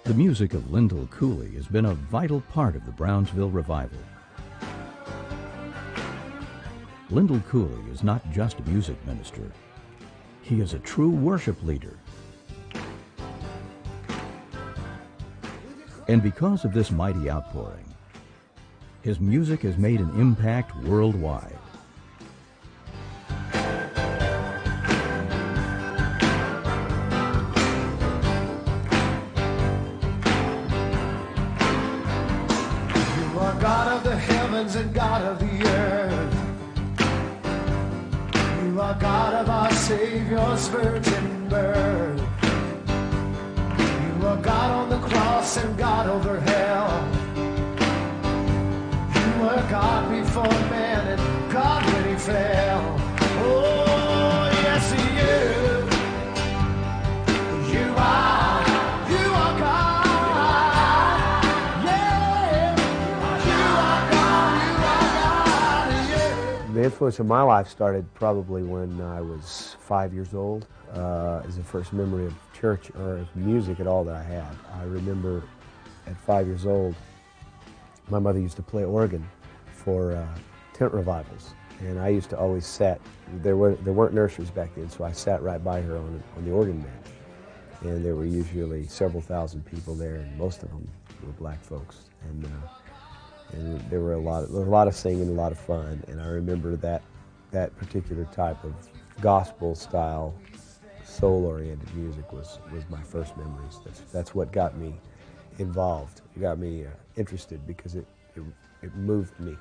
The music of Lyndall Cooley has been a vital part of the Brownsville Revival. Lyndall Cooley is not just a music minister. He is a true worship leader. And because of this mighty outpouring, his music has made an impact worldwide. You are God of the heavens and God of the earth. You are God of our Savior's virgin birth. You are God on the cross and God over hell. You were God before man and God when he fell. Oh, yes, you are God. Yeah, you are God, yeah. The influence of my life started probably when I was 5 years old. Is the first memory of church or of music at all that I had. I remember at 5 years old, my mother used to play organ for tent revivals, and I used to always sit. There weren't nurseries back then, so I sat right by her on the organ bench, and there were usually several thousand people there, and most of them were black folks, and there were a lot of singing, a lot of fun, and I remember that particular type of gospel style, soul-oriented music was my first memories. That's what got me involved. It got me interested because it moved me.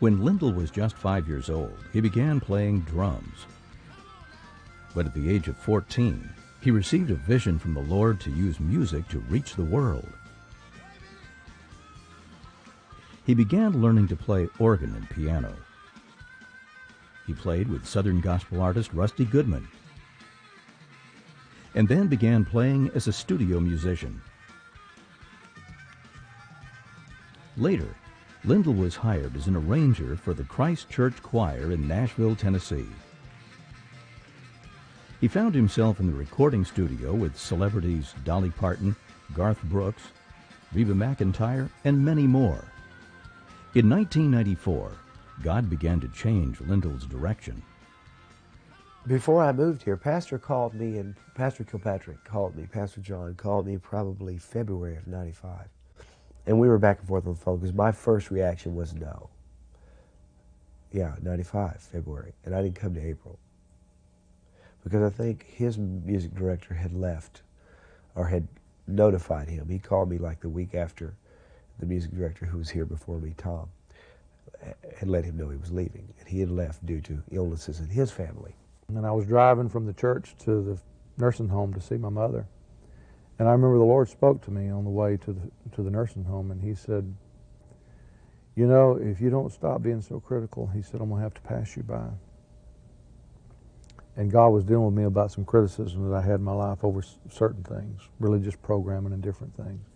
When Lyndall was just 5 years old, he began playing drums. But at the age of 14, he received a vision from the Lord to use music to reach the world. He began learning to play organ and piano. He played with Southern gospel artist Rusty Goodman, and then began playing as a studio musician. Later, Lyndall was hired as an arranger for the Christ Church Choir in Nashville, Tennessee. He found himself in the recording studio with celebrities Dolly Parton, Garth Brooks, Reba McEntire, and many more. In 1994, God began to change Lyndall's direction. Before I moved here, Pastor called me, and Pastor Kilpatrick called me, Pastor John called me probably February of '95. And we were back and forth on the phone because my first reaction was no. Yeah, '95, February. And I didn't come to April. Because I think his music director had left or had notified him. He called me like the week after the music director who was here before me, Tom, had let him know he was leaving. And he had left due to illnesses in his family. And I was driving from the church to the nursing home to see my mother. And I remember the Lord spoke to me on the way to the nursing home, and he said, you know, if you don't stop being so critical, he said, I'm going to have to pass you by. And God was dealing with me about some criticism that I had in my life over certain things, religious programming and different things.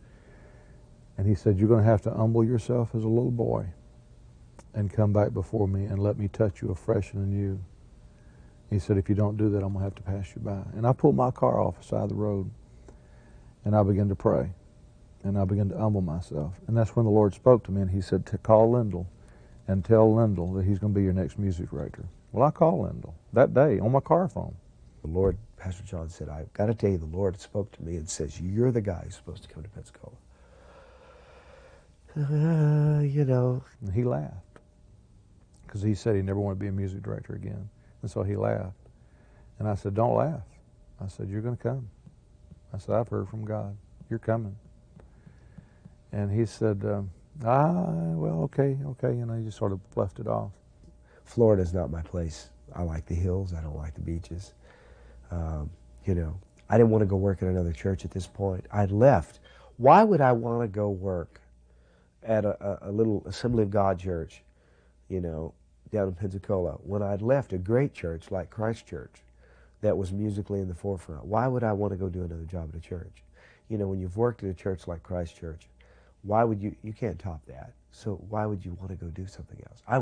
And he said, you're going to have to humble yourself as a little boy and come back before me and let me touch you afresh and anew. He said, if you don't do that, I'm going to have to pass you by. And I pulled my car off the side of the road, and I began to pray, and I began to humble myself. And that's when the Lord spoke to me, and he said, to call Lyndall and tell Lyndall that he's going to be your next music director. Well, I called Lyndall that day on my car phone. The Lord, Pastor John said, I've got to tell you, the Lord spoke to me and says, you're the guy who's supposed to come to Pensacola. You know. And he laughed, because he said he never wanted to be a music director again. And so he laughed. And I said, don't laugh. I said, you're going to come. I said, I've heard from God. You're coming. And he said, well, okay. And I just sort of left it off. Florida's not my place. I like the hills. I don't like the beaches. You know, I didn't want to go work at another church at this point. I'd left. Why would I want to go work at a little Assembly of God church, you know, down in Pensacola, when I'd left a great church like Christ Church that was musically in the forefront? Why would I want to go do another job at a church? You know, when you've worked at a church like Christ Church, why would you can't top that. So why would you want to go do something else?